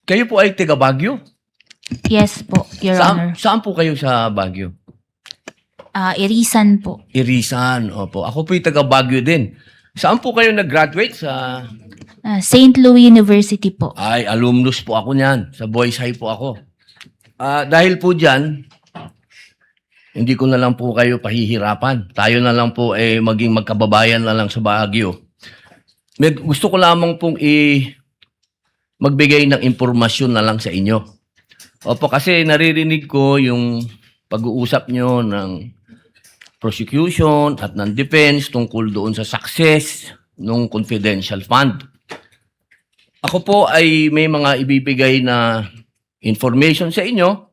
Kayo po ay taga Baguio? Yes po, Your Honor. Saan po kayo sa Baguio? Irisan po. Irisan, opo. Ako po ay taga Baguio din. Saan po kayo nag-graduate? Sa... St. Louis University po. Ay, alumnus po ako niyan. Sa Boys High po ako. Dahil po dyan, hindi ko na lang po kayo pahihirapan. Tayo na lang po maging magkababayan na lang sa Baguio. Gusto ko lamang pong magbigay ng impormasyon na lang sa inyo. Opo, kasi naririnig ko yung pag-uusap nyo ng prosecution at ng defense tungkol doon sa success ng confidential fund. Ako po ay may mga ibibigay na information sa inyo.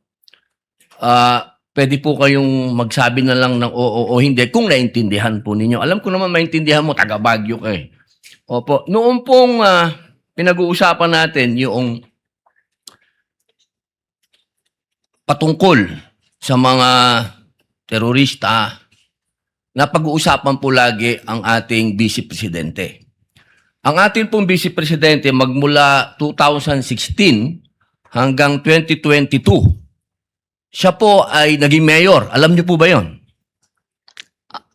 Pwede po kayong magsabi na lang ng oo o hindi kung naintindihan po ninyo. Alam ko naman maintindihan mo, taga Baguio ka eh. Opo, noong pong pinag-uusapan natin yung patungkol sa mga terorista, na pag-uusapan po lagi ang ating Vice Presidente. Ang ating pong Vice Presidente magmula 2016 hanggang 2022, siya po ay naging mayor. Alam niyo po ba yon?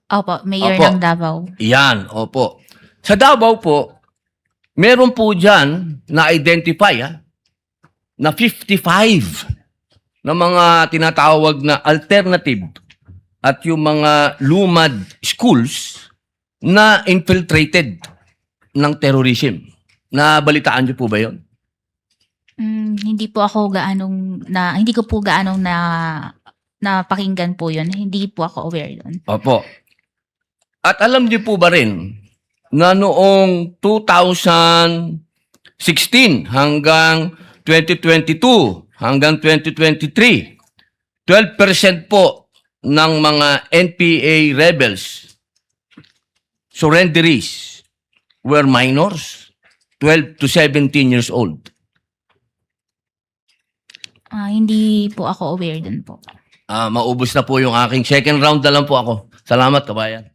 Opo, Mayor Opo. ng Davao. Yan, opo. Sa Davao po, meron po dyan na-identify na 55 na mga tinatawag na alternative at yung mga lumad schools na infiltrated ng terrorism. Nabalitaan niyo po ba yon? Hindi po ako hindi ko po gaanong napakinggan po yun. Hindi po ako aware doon. Opo. At alam niyo po ba rin na noong 2016 hanggang 2022 hanggang 2023, 12% po ng mga NPA rebels, surrenderies, were minors, 12 to 17 years old. Hindi po ako aware doon po. Maubos na po yung aking second round na lang po ako. Salamat, kabayan.